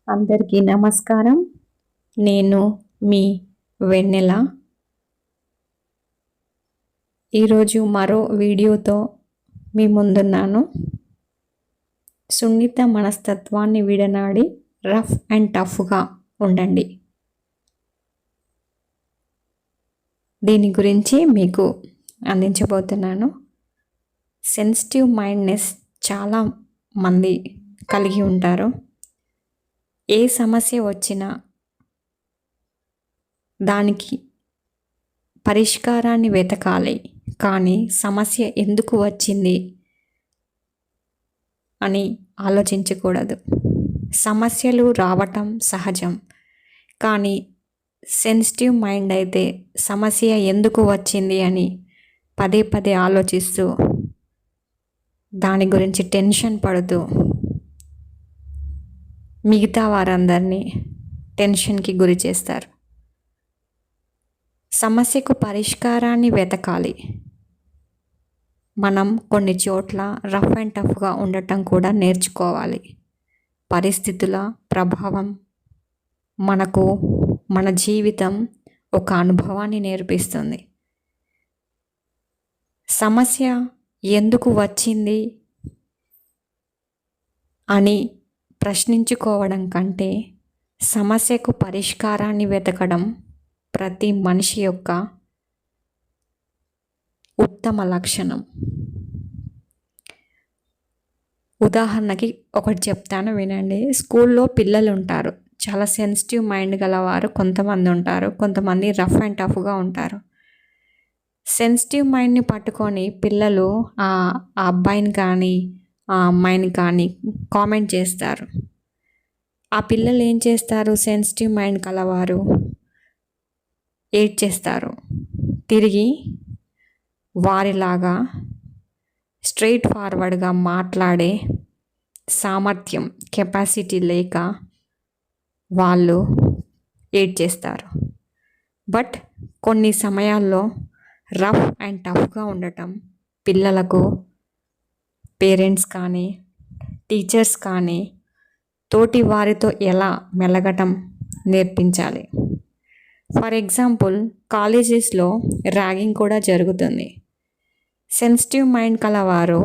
అందరికీ నమస్కారం. నేను మీ వెన్నెల. ఈరోజు మరో వీడియోతో మీ ముందున్నాను. సున్నిత మనస్తత్వాన్ని విడనాడి రఫ్ అండ్ టఫ్గా ఉండండి. దీని గురించి మీకు అందించబోతున్నాను. సెన్సిటివ్ మైండ్నెస్ చాలా మంది కలిగి ఉంటారు. ఏ సమస్య వచ్చినా దానికి పరిష్కారాన్ని వెతకాలి, కానీ సమస్య ఎందుకు వచ్చింది అని ఆలోచించకూడదు. సమస్యలు రావటం సహజం, కానీ సెన్సిటివ్ మైండ్ అయితే సమస్య ఎందుకు వచ్చింది అని పదే పదే ఆలోచిస్తూ దాని గురించి టెన్షన్ పడుతూ మిగతా వారందరినీ టెన్షన్కి గురి చేస్తారు. సమస్యకు పరిష్కారాన్ని వెతకాలి. మనం కొన్ని చోట్ల రఫ్ అండ్ టఫ్గా ఉండటం కూడా నేర్చుకోవాలి. పరిస్థితుల ప్రభావం మనకు మన జీవితం ఒక అనుభవాన్ని నేర్పిస్తుంది. సమస్య ఎందుకు వచ్చింది అని ప్రశ్నించుకోవడం కంటే సమస్యకు పరిష్కారాన్ని వెతకడం ప్రతి మనిషి యొక్క ఉత్తమ లక్షణం. ఉదాహరణకి ఒకటి చెప్తాను, వినండి. స్కూల్లో పిల్లలు ఉంటారు. చాలా సెన్సిటివ్ మైండ్ గలవారు కొంతమంది ఉంటారు, కొంతమంది రఫ్ అండ్ టఫ్గా ఉంటారు. సెన్సిటివ్ మైండ్ని పట్టుకొని పిల్లలు ఆ అబ్బాయిని కానీ ఆ అమ్మాయిని కానీ కామెంట్ చేస్తారు. ఆ పిల్లలు ఏం చేస్తారు? సెన్సిటివ్ మైండ్ కలవారు ఏడ్ చేస్తారు. తిరిగి వారిలాగా స్ట్రైట్ ఫార్వర్డ్గా మాట్లాడే సామర్థ్యం, కెపాసిటీ లేక వాళ్ళు ఏడ్ చేస్తారు. బట్ కొన్ని సమయాల్లో రఫ్ అండ్ టఫ్గా ఉండటం పిల్లలకు పేరెంట్స్ కానీ టీచర్స్ కానీ తోటి వారితో ఎలా మెలగటం నేర్పించాలి. ఫర్ ఎగ్జాంపుల్, కాలేజెస్లో ర్యాగింగ్ కూడా జరుగుతుంది. సెన్సిటివ్ మైండ్ కలవారు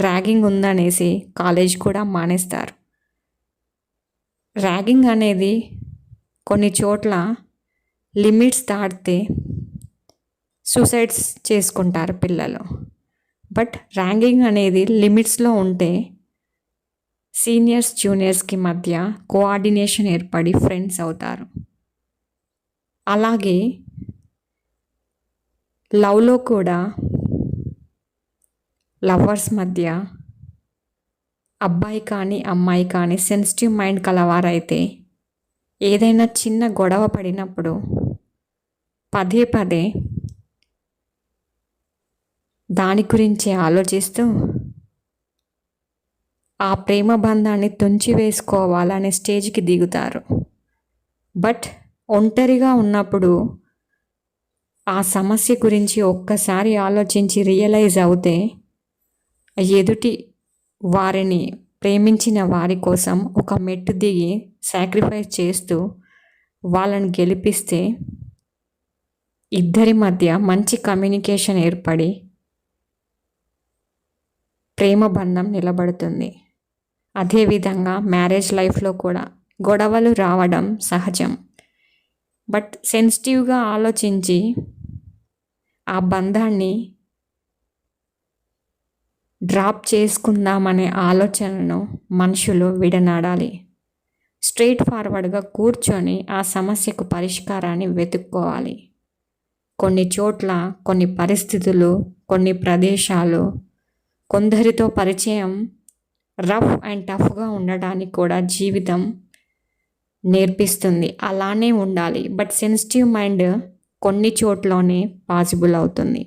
ర్యాగింగ్ ఉందనేసి కాలేజ్ కూడా మానేస్తారు. ర్యాగింగ్ అనేది కొన్ని చోట్ల లిమిట్స్ దాటితే సూసైడ్స్ చేసుకుంటారు పిల్లలు. బట్ ర్యాగింగ్ అనేది లిమిట్స్లో ఉంటే సీనియర్స్ జూనియర్స్కి మధ్య కోఆర్డినేషన్ ఏర్పడి ఫ్రెండ్స్ అవుతారు. అలాగే లవ్లో కూడా లవర్స్ మధ్య అబ్బాయి కానీ అమ్మాయి కానీ సెన్సిటివ్ మైండ్ కలవారైతే ఏదైనా చిన్న గొడవ పడినప్పుడు పదే పదే దాని గురించి ఆలోచిస్తూ ఆ ప్రేమ బంధాన్ని తుంచి వేసుకోవాలనే స్టేజ్కి దిగుతారు. బట్ ఒంటరిగా ఉన్నప్పుడు ఆ సమస్య గురించి ఒక్కసారి ఆలోచించి రియలైజ్ అవుతే ఎదుటి వారిని ప్రేమించిన వారి కోసం ఒక మెట్టు దిగి సాక్రిఫైస్ చేస్తూ వాళ్ళని గెలిపిస్తే ఇద్దరి మధ్య మంచి కమ్యూనికేషన్ ఏర్పడి ప్రేమ బంధం నిలబడుతుంది. అదేవిధంగా మ్యారేజ్ లైఫ్లో కూడా గొడవలు రావడం సహజం. బట్ సెన్సిటివ్గా ఆలోచించి ఆ బంధాన్ని డ్రాప్ చేసుకుందామనే ఆలోచనను మనుషులు విడనాడాలి. స్ట్రైట్ ఫార్వర్డ్గా కూర్చొని ఆ సమస్యకు పరిష్కారాన్ని వెతుక్కోవాలి. కొన్ని చోట్ల కొన్ని పరిస్థితులు, కొన్ని ప్రదేశాలు, కొందరితో పరిచయం రఫ్ అండ్ టఫ్గా ఉండడానికి కూడా జీవితం నేర్పిస్తుంది. అలానే ఉండాలి. బట్ సెన్సిటివ్ మైండ్ కొన్ని చోట్లనే పాసిబుల్ అవుతుంది.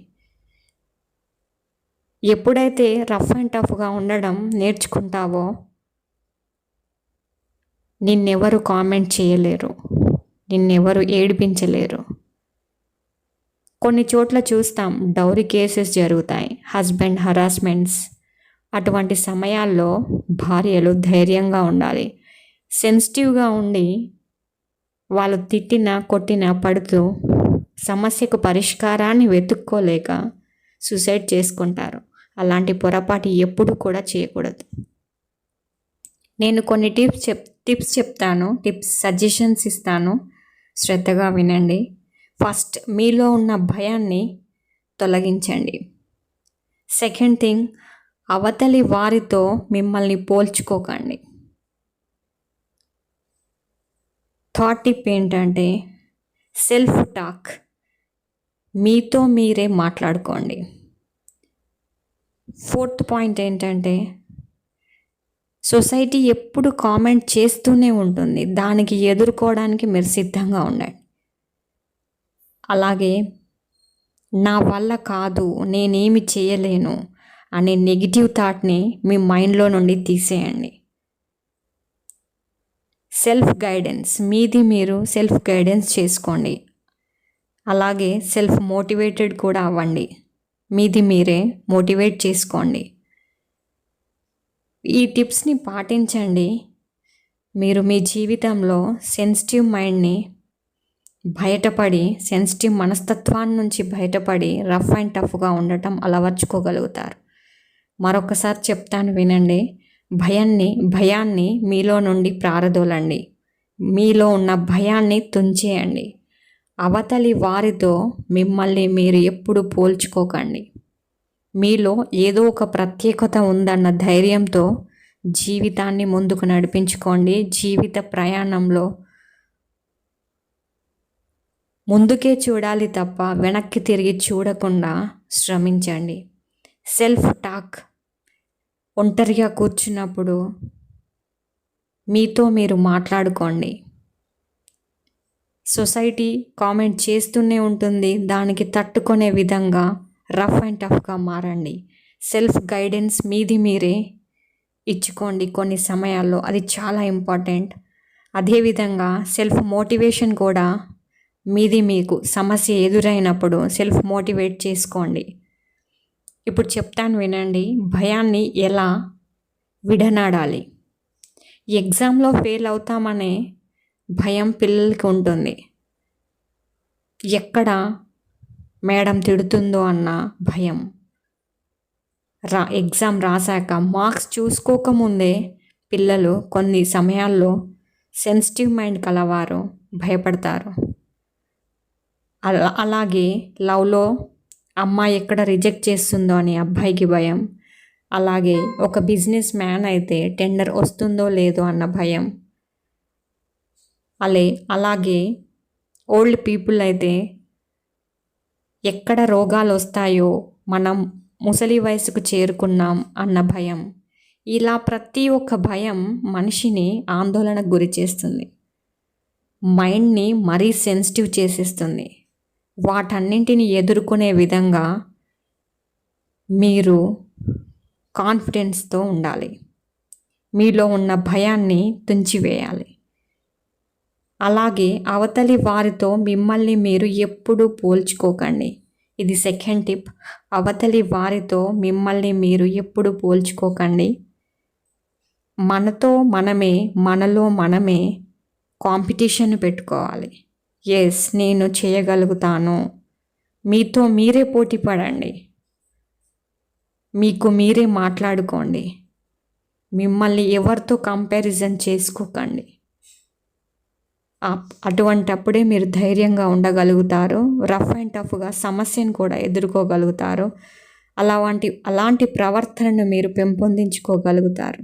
ఎప్పుడైతే రఫ్ అండ్ టఫ్గా ఉండడం నేర్చుకుంటావో నిన్నెవరు కామెంట్ చేయలేరు, నిన్నెవరు ఏడిపించలేరు. కొన్ని చోట్ల చూస్తాం, డౌరీ కేసెస్ జరుగుతాయి, హస్బెండ్ హరాస్మెంట్స్. అటువంటి సమయాల్లో భార్యలు ధైర్యంగా ఉండాలి. సెన్సిటివ్గా ఉండి వాళ్ళు తిట్టినా కొట్టినా పడుతూ సమస్యకు పరిష్కారాన్ని వెతుక్కోలేక సూసైడ్ చేసుకుంటారు. అలాంటి పొరపాటు ఎప్పుడు కూడా చేయకూడదు. నేను కొన్ని టిప్స్ చెప్తాను, సజెషన్స్ ఇస్తాను, శ్రద్ధగా వినండి. ఫస్ట్, మీలో ఉన్న భయాన్ని తొలగించండి. సెకండ్ థింగ్, అవతలి వారితో మిమ్మల్ని పోల్చుకోకండి. థర్డ్ టిప్ ఏంటంటే సెల్ఫ్ టాక్, మీతో మీరే మాట్లాడుకోండి. ఫోర్త్ పాయింట్ ఏంటంటే సొసైటీ ఎప్పుడు కామెంట్ చేస్తూనే ఉంటుంది, దానికి ఎదుర్కోవడానికి మీరు సిద్ధంగా ఉండండి. అలాగే నా వల్ల కాదు, నేనేమి చేయలేను అనే నెగిటివ్ థాట్ని మీ మైండ్లో నుండి తీసేయండి. సెల్ఫ్ గైడెన్స్, మీది మీరు సెల్ఫ్ గైడెన్స్ చేసుకోండి. అలాగే సెల్ఫ్ మోటివేటెడ్ కూడా అవ్వండి, మీది మీరే మోటివేట్ చేసుకోండి. ఈ టిప్స్ని పాటించండి. మీరు మీ జీవితంలో సెన్సిటివ్ మైండ్ని బయటపడి, సెన్సిటివ్ మనస్తత్వాన్ని నుంచి బయటపడి రఫ్ అండ్ టఫ్గా ఉండటం అలవర్చుకోగలుగుతారు. మరొకసారి చెప్తాను, వినండి. భయాన్ని మీలో నుండి ప్రారదోలండి. మీలో ఉన్న భయాన్ని తుంచేయండి. అవతలి వారితో మిమ్మల్ని మీరు ఎప్పుడు పోల్చుకోకండి. మీలో ఏదో ఒక ప్రత్యేకత ఉందన్న ధైర్యంతో జీవితాన్ని ముందుకు నడిపించుకోండి. జీవిత ప్రయాణంలో ముందుకే చూడాలి తప్ప వెనక్కి తిరిగి చూడకుండా శ్రమించండి. సెల్ఫ్ టాక్, ఒంటరిగా కూర్చున్నప్పుడు మీతో మీరు మాట్లాడుకోండి. సొసైటీ కామెంట్ చేస్తూనే ఉంటుంది, దానికి తట్టుకునే విధంగా రఫ్ అండ్ టఫ్గా మారండి. సెల్ఫ్ గైడెన్స్ మీది మీరే ఇచ్చుకోండి కొన్ని సమయాల్లో, అది చాలా ఇంపార్టెంట్. అదేవిధంగా సెల్ఫ్ మోటివేషన్ కూడా మీది మీకు సమస్య ఎదురైనప్పుడు సెల్ఫ్ మోటివేట్ చేసుకోండి. ఇప్పుడు చెప్తాను, వినండి. భయాన్ని ఎలా విడనాడాలి. ఎగ్జామ్లో ఫెయిల్ అవుతామనే భయం పిల్లలకి ఉంటుంది. ఎక్కడ మేడం తిడుతుందో అన్న భయం. ఎగ్జామ్ రాశాక మార్క్స్ చూసుకోకముందే పిల్లలు కొన్ని సమయాల్లో సెన్సిటివ్ మైండ్ కలవారు భయపడతారు. అలాగే లవ్లో అమ్మాయి ఎక్కడ రిజెక్ట్ చేస్తుందో అని అబ్బాయికి భయం. అలాగే ఒక బిజినెస్ మ్యాన్ అయితే టెండర్ వస్తుందో లేదో అన్న భయం. అలాగే ఓల్డ్ పీపుల్ అయితే ఎక్కడ రోగాలు వస్తాయో, మనం ముసలి వయసుకు చేరుకున్నాం అన్న భయం. ఇలా ప్రతి ఒక్క భయం మనిషిని ఆందోళనకు గురి చేస్తుంది, మైండ్ని మరీ సెన్సిటివ్ చేసేస్తుంది. వాటన్నింటిని ఎదుర్కొనే విధంగా మీరు కాన్ఫిడెన్స్తో ఉండాలి. మీలో ఉన్న భయాన్ని తుంచివేయాలి. అలాగే అవతలి వారితో మిమ్మల్ని మీరు ఎప్పుడూ పోల్చుకోకండి. ఇది సెకండ్ టిప్. అవతలి వారితో మిమ్మల్ని మీరు ఎప్పుడు పోల్చుకోకండి. మనలో మనమే కాంపిటీషన్ పెట్టుకోవాలి. ఎస్, నేను చేయగలుగుతాను. మీతో మీరే పోటీ పడండి, మీకు మీరే మాట్లాడుకోండి. మిమ్మల్ని ఎవరితో కంపారిజన్ చేసుకోకండి. అటువంటప్పుడే మీరు ధైర్యంగా ఉండగలుగుతారు, రఫ్ అండ్ టఫ్గా సమస్యను కూడా ఎదుర్కోగలుగుతారు. అలాంటి ప్రవర్తనను మీరు పెంపొందించుకోగలుగుతారు.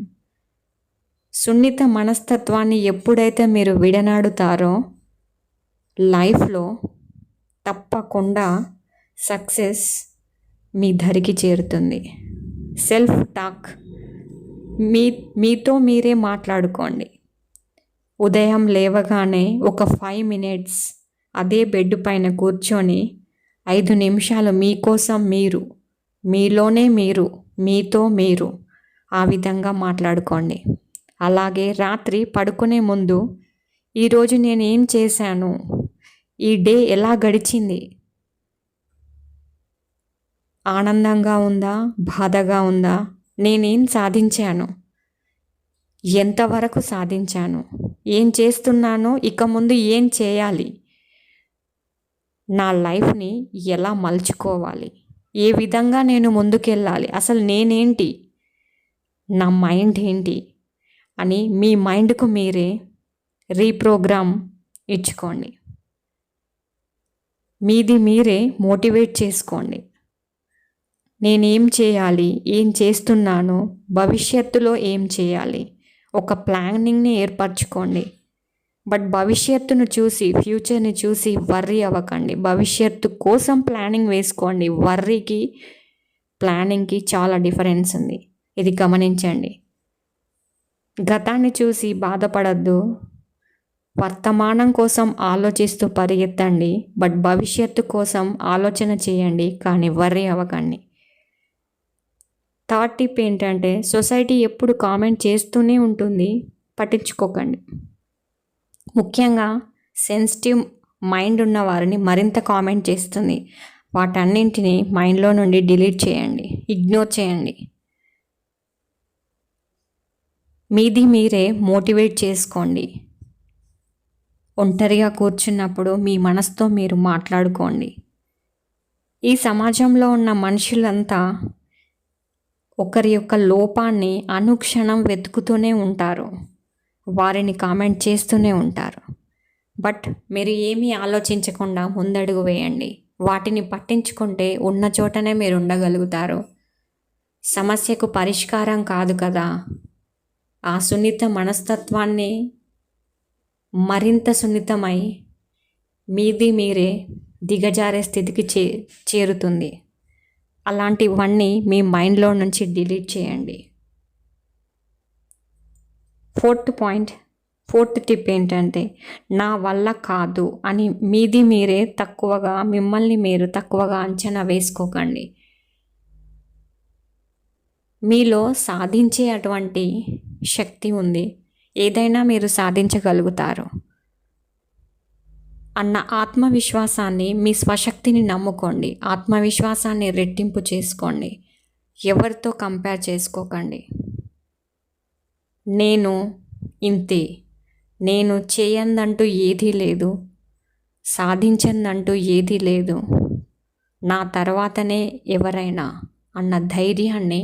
సున్నిత మనస్తత్వాన్ని ఎప్పుడైతే మీరు విడనాడుతారో లైఫ్లో తప్పకుండా సక్సెస్ మీ ధరికి చేరుతుంది. సెల్ఫ్ టాక్, మీతో మీరే మాట్లాడుకోండి. ఉదయం లేవగానే ఒక 5 minutes అదే బెడ్ పైన కూర్చొని 5 నిమిషాలు మీకోసం మీరు, మీలోనే మీరు, మీతో మీరు ఆ విధంగా మాట్లాడుకోండి. అలాగే రాత్రి పడుకునే ముందు ఈరోజు నేను ఏం చేశాను, ఈ డే ఎలా గడిచింది, ఆనందంగా ఉందా, బాధగా ఉందా, నేనేం సాధించాను, ఎంతవరకు సాధించాను, ఏం చేస్తున్నానో, ఇక ముందు ఏం చేయాలి, నా లైఫ్ని ఎలా మలుచుకోవాలి, ఏ విధంగా నేను ముందుకెళ్ళాలి, అసలు నేనేంటి, నా మైండ్ ఏంటి అని మీ మైండ్కు మీరే రీప్రోగ్రామ్ ఇచ్చుకోండి. మీది మీరే మోటివేట్ చేసుకోండి. నేనేం చేయాలి, ఏం చేస్తున్నాను, భవిష్యత్తులో ఏం చేయాలి, ఒక ప్లానింగ్ని ఏర్పరచుకోండి. బట్ భవిష్యత్తును చూసి, ఫ్యూచర్ని చూసి వర్రీ అవ్వకండి. భవిష్యత్తు కోసం ప్లానింగ్ వేసుకోండి. వర్రీకి ప్లానింగ్కి చాలా డిఫరెన్స్ ఉంది, ఇది గమనించండి. గతాన్ని చూసి బాధపడద్దు, వర్తమానం కోసం ఆలోచిస్తూ పరిగెత్తండి. బట్ భవిష్యత్తు కోసం ఆలోచన చేయండి, కానీ వర్రీ అవ్వకండి. థర్డ్ టిప్ ఏంటంటే, సొసైటీ ఎప్పుడు కామెంట్ చేస్తూనే ఉంటుంది, పట్టించుకోకండి. ముఖ్యంగా సెన్సిటివ్ మైండ్ ఉన్న వారిని మరింత కామెంట్ చేస్తుంది. వాటన్నింటినీ మైండ్లో నుండి డిలీట్ చేయండి, ఇగ్నోర్ చేయండి. మీది మీరే మోటివేట్ చేసుకోండి. ఒంటరిగా కూర్చున్నప్పుడు మీ మనసుతో మీరు మాట్లాడుకోండి. ఈ సమాజంలో ఉన్న మనుషులంతా ఒకరి యొక్క లోపాన్ని అనుక్షణం వెతుకుతూనే ఉంటారు, వారిని కామెంట్ చేస్తూనే ఉంటారు. బట్ మీరు ఏమీ ఆలోచించకుండా ముందడుగు వేయండి. వాటిని పట్టించుకుంటే ఉన్న చోటనే మీరు ఉండగలుగుతారు. సమస్యకు పరిష్కారం కాదు కదా, ఆ సున్నిత మనస్తత్వాన్ని మరింత సున్నితమై మీది మీరే దిగజారే స్థితికి చేరుతుంది. అలాంటివన్నీ మీ మైండ్లో నుంచి డిలీట్ చేయండి. ఫోర్త్ టిప్ ఏంటంటే, నా వల్ల కాదు అని మీది మీరే మిమ్మల్ని మీరు తక్కువగా అంచనా వేసుకోకండి. మీలో సాధించే అటువంటి శక్తి ఉంది, ఏదైనా మీరు సాధించగలుగుతారు అన్న ఆత్మవిశ్వాసాన్ని, మీ స్వశక్తిని నమ్ముకోండి. ఆత్మవిశ్వాసాన్ని రెట్టింపు చేసుకోండి. ఎవరితో కంపేర్ చేసుకోకండి. నేను ఇంతే, నేను చేయందంటూ ఏదీ లేదు, సాధించందంటూ ఏదీ లేదు, నా తర్వాతనే ఎవరైనా అన్న ధైర్యాన్ని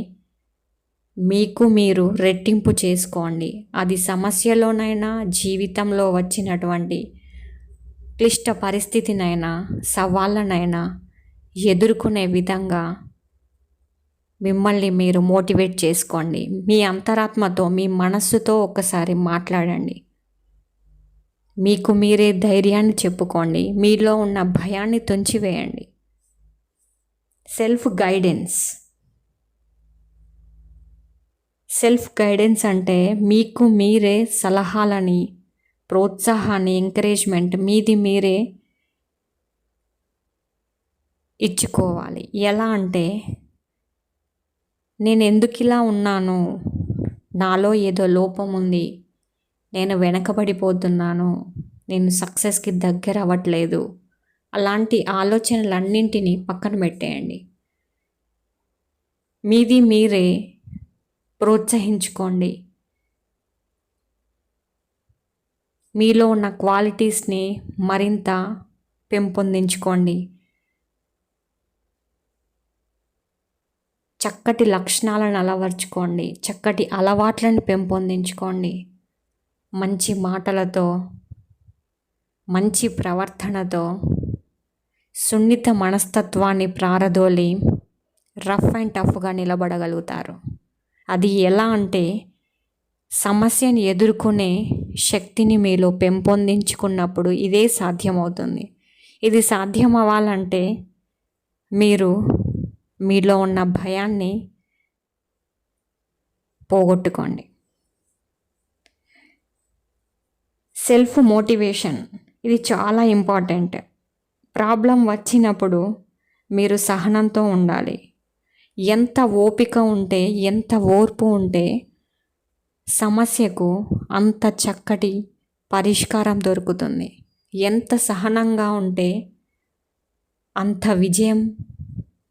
మీకు మీరు రెట్టింపు చేసుకోండి. అది సమస్యలోనైనా, జీవితంలో వచ్చినటువంటి క్లిష్ట పరిస్థితినైనా, సవాళ్ళనైనా ఎదుర్కొనే విధంగా మిమ్మల్ని మీరు మోటివేట్ చేసుకోండి. మీ అంతరాత్మతో, మీ మనస్సుతో ఒక్కసారి మాట్లాడండి. మీకు మీరే ధైర్యాన్ని చెప్పుకోండి. మీలో ఉన్న భయాన్ని తుంచివేయండి. సెల్ఫ్ గైడెన్స్ అంటే మీకు మీరే సలహాలని, ప్రోత్సాహాన్ని, ఎంకరేజ్మెంట్ మీది మీరే ఇచ్చుకోవాలి. ఎలా అంటే, నేను ఎందుకు ఇలా ఉన్నాను, నాలో ఏదో లోపం ఉంది, నేను వెనకబడిపోతున్నాను, నేను సక్సెస్కి దగ్గర అవ్వట్లేదు, అలాంటి ఆలోచనలన్నింటినీ పక్కన పెట్టేయండి. మీది మీరే ప్రోత్సహించుకోండి. మీలో ఉన్న క్వాలిటీస్ని మరింత పెంపొందించుకోండి. చక్కటి లక్షణాలను అలవర్చుకోండి. చక్కటి అలవాట్లను పెంపొందించుకోండి. మంచి మాటలతో, మంచి ప్రవర్తనతో, సున్నిత మనస్తత్వాన్ని ప్రారదోలి రఫ్ అండ్ టఫ్గా నిలబడగలుగుతారు. అది ఎలా అంటే, సమస్యను ఎదుర్కొనే శక్తిని మీలో పెంపొందించుకున్నప్పుడు ఇదే సాధ్యమవుతుంది. ఇది సాధ్యం అవ్వాలంటే మీరు మీలో ఉన్న భయాన్ని పోగొట్టుకోండి. సెల్ఫ్ మోటివేషన్ ఇది చాలా ఇంపార్టెంట్. ప్రాబ్లం వచ్చినప్పుడు మీరు సహనంతో ఉండాలి. ఎంత ఓపిక ఉంటే, ఎంత ఓర్పు ఉంటే సమస్యకు అంత చక్కటి పరిష్కారం దొరుకుతుంది. ఎంత సహనంగా ఉంటే అంత విజయం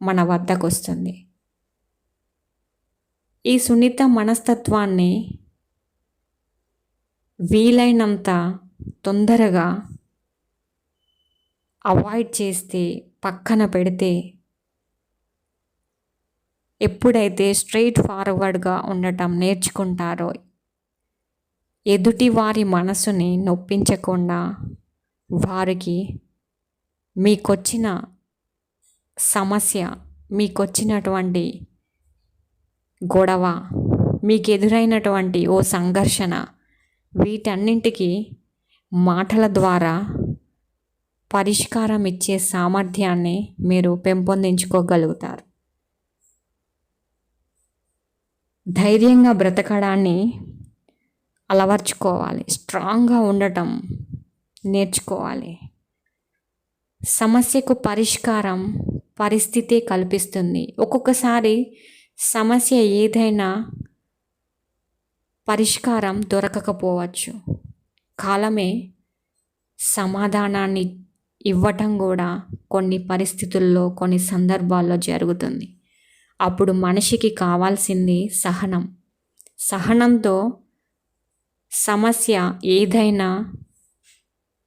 మన వద్దకు వస్తుంది. ఈ సున్నిత మనస్తత్వాన్ని వీలైనంత తొందరగా అవాయిడ్ చేస్తే, పక్కన పెడితే, ఎప్పుడైతే స్ట్రైట్ ఫార్వర్డ్గా ఉండటం నేర్చుకుంటారో, ఎదుటి వారి మనసుని నొప్పించకుండా, వారికి మీకొచ్చిన సమస్య, మీకొచ్చినటువంటి గొడవ, మీకు ఎదురైనటువంటి ఓ సంఘర్షణ, వీటన్నింటికి మాటల ద్వారా పరిష్కారం ఇచ్చే సామర్థ్యాన్ని మీరు పెంపొందించుకోగలుగుతారు. ధైర్యంగా బ్రతకడాన్ని అలవర్చుకోవాలి. స్ట్రాంగ్గా ఉండటం నేర్చుకోవాలి. సమస్యకు పరిష్కారం పరిస్థితే కల్పిస్తుంది. ఒక్కొక్కసారి సమస్య ఏదైనా పరిష్కారం దొరకకపోవచ్చు. కాలమే సమాధానాన్ని ఇవ్వటం కూడా కొన్ని పరిస్థితుల్లో, కొన్ని సందర్భాల్లో జరుగుతుంది. అప్పుడు మనిషికి కావాల్సింది సహనం. సహనంతో సమస్య ఏదైనా,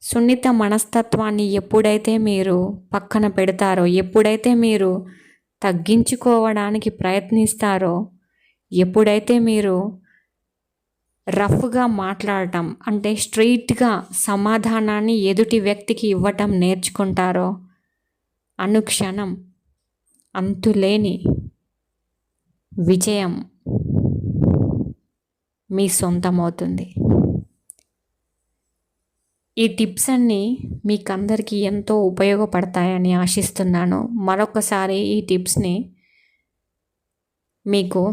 సున్నిత మనస్తత్వాన్ని ఎప్పుడైతే మీరు పక్కన పెడతారో, ఎప్పుడైతే మీరు తగ్గించుకోవడానికి ప్రయత్నిస్తారో, ఎప్పుడైతే మీరు రఫ్గా మాట్లాడటం అంటే స్ట్రెయిట్గా సమాధానాన్ని ఎదుటి వ్యక్తికి ఇవ్వటం నేర్చుకుంటారో, అనుక్షణం అంతులేని విజయం మీ సొంతమవుతుంది. ఈ టిప్స్ అన్నీ మీకందరికీ ఎంతో ఉపయోగపడతాయని ఆశిస్తున్నాను. మరొకసారి ఈ టిప్స్ని మీకు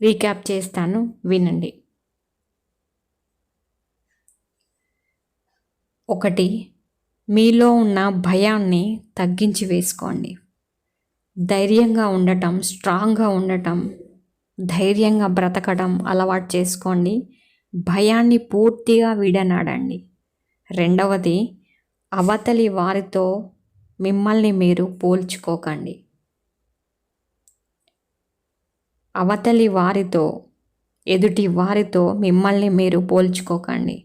రీక్యాప్ చేస్తాను, వినండి. 1. మీలో ఉన్న భయాన్ని తగ్గించి వేసుకోండి. ధైర్యంగా ఉండటం, స్ట్రాంగ్గా ఉండటం, ధైర్యంగా బ్రతకడం అలవాటు చేసుకోండి. భయాన్ని పూర్తిగా విడనాడండి. 2. అవతలి వారితో మిమ్మల్ని మీరు పోల్చుకోకండి. అవతలి వారితో, ఎదుటి వారితో మిమ్మల్ని మీరు పోల్చుకోకండి.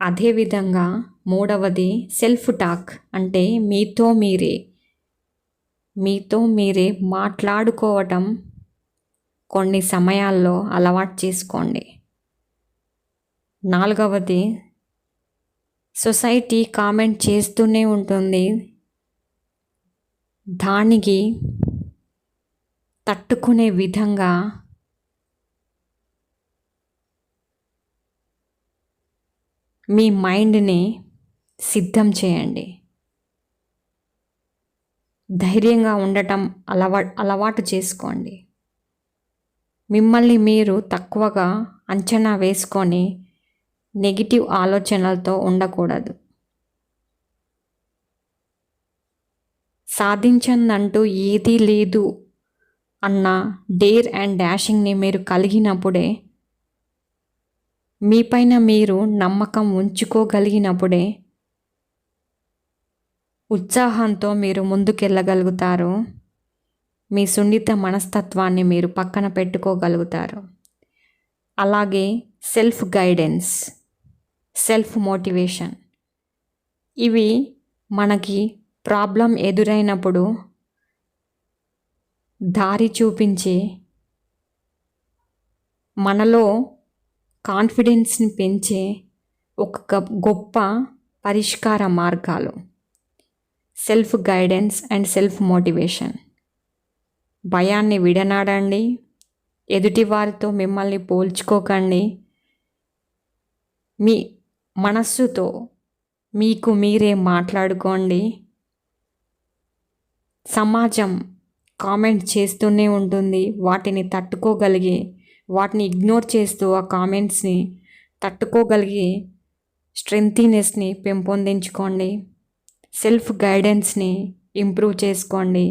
అదేవిధంగా 3. సెల్ఫ్ టాక్ అంటే మీతో మీరే మాట్లాడుకోవటం కొన్ని సమయాల్లో అలవాటు చేసుకోండి. 4. సొసైటీ కామెంట్ చేస్తూనే ఉంటుంది. దానికి తట్టుకునే విధంగా మీ మైండ్ని సిద్ధం చేయండి. ధైర్యంగా ఉండటం అలవాటు చేసుకోండి. మిమ్మల్ని మీరు తక్కువగా అంచనా వేసుకొని నెగిటివ్ ఆలోచనలతో ఉండకూడదు. సాధించందంటూ ఏదీ లేదు అన్న డేర్ అండ్ డాషింగ్ని మీరు కలిగినప్పుడే, మీపైన మీరు నమ్మకం ఉంచుకోగలిగినప్పుడే ఉత్సాహంతో మీరు ముందుకెళ్ళగలుగుతారు. మీ సున్నిత మనస్తత్వాన్ని మీరు పక్కన పెట్టుకోగలుగుతారు. అలాగే సెల్ఫ్ గైడెన్స్, సెల్ఫ్ మోటివేషన్, ఇవి మనకి ప్రాబ్లం ఎదురైనప్పుడు దారి చూపించే, మనలో కాన్ఫిడెన్స్ని పెంచే ఒక గొప్ప పరిష్కార మార్గాలు. Self guidance and self motivation. భయాన్ని విడనాడండి. ఎదుటి వారితో మిమ్మల్ని పోల్చుకోకండి. మీ మనస్సుతో మీకు మీరే మాట్లాడుకోండి. సమాజం కామెంట్ చేస్తూనే ఉంటుంది. వాటిని తట్టుకోగలిగి, వాటిని ఇగ్నోర్ చేస్తూ ఆ కామెంట్స్ని తట్టుకోగలిగి స్ట్రెంగ్తీనెస్ని పెంపొందించుకోండి. సెల్ఫ్ గైడెన్స్ని ఇంప్రూవ్ చేసుకోండి.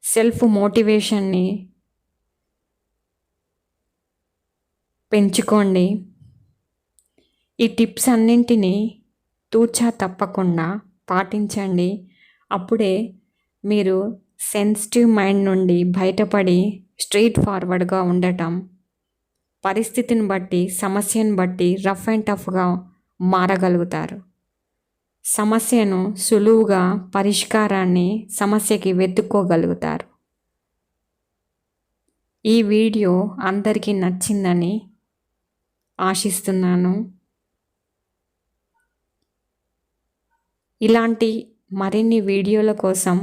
సెల్ఫ్ మోటివేషన్ని పెంచుకోండి. ఈ టిప్స్ అన్నింటినీ తూచా తప్పకుండా పాటించండి. అప్పుడే మీరు సెన్సిటివ్ మైండ్ నుండి బయటపడి స్ట్రెయిట్ ఫార్వర్డ్గా ఉండటం పరిస్థితిని బట్టి, సమస్యను బట్టి రఫ్ అండ్ టఫ్గా మారగలుగుతారు. సమస్యను సులువుగా పరిష్కారాన్ని సమస్యకి వెతుక్కోగలుగుతారు. ఈ వీడియో అందరికీ నచ్చిందని ఆశిస్తున్నాను. ఇలాంటి మరిన్ని వీడియోల కోసం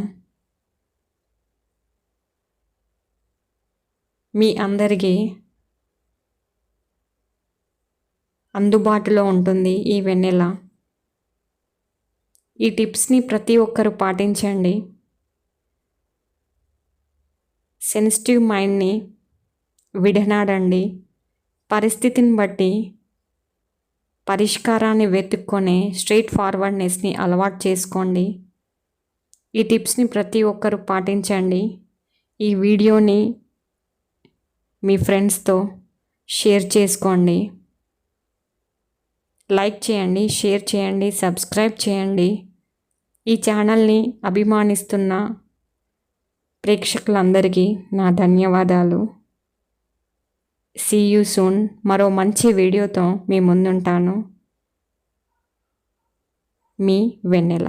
మీ అందరికీ అందుబాటులో ఉంటుంది ఈ వెన్నెల. ఈ టిప్స్ని ప్రతి ఒక్కరూ పాటించండి. సెన్సిటివ్ మైండ్ని విడనాడండి. పరిస్థితిని బట్టి పరిష్కారాన్ని వెతుక్కొనే స్ట్రైట్ ఫార్వర్డ్నెస్ని అలవాటు చేసుకోండి. ఈ టిప్స్ని ప్రతి ఒక్కరూ పాటించండి. ఈ వీడియోని మీ ఫ్రెండ్స్తో షేర్ చేసుకోండి. లైక్ చేయండి, షేర్ చేయండి, సబ్స్క్రైబ్ చేయండి. ఈ ఛానల్ని అభిమానిస్తున్న ప్రేక్షకులందరికీ నా ధన్యవాదాలు. See you soon. మరో మంచి వీడియోతో మీ ముందుంటాను. మీ వెన్నెల.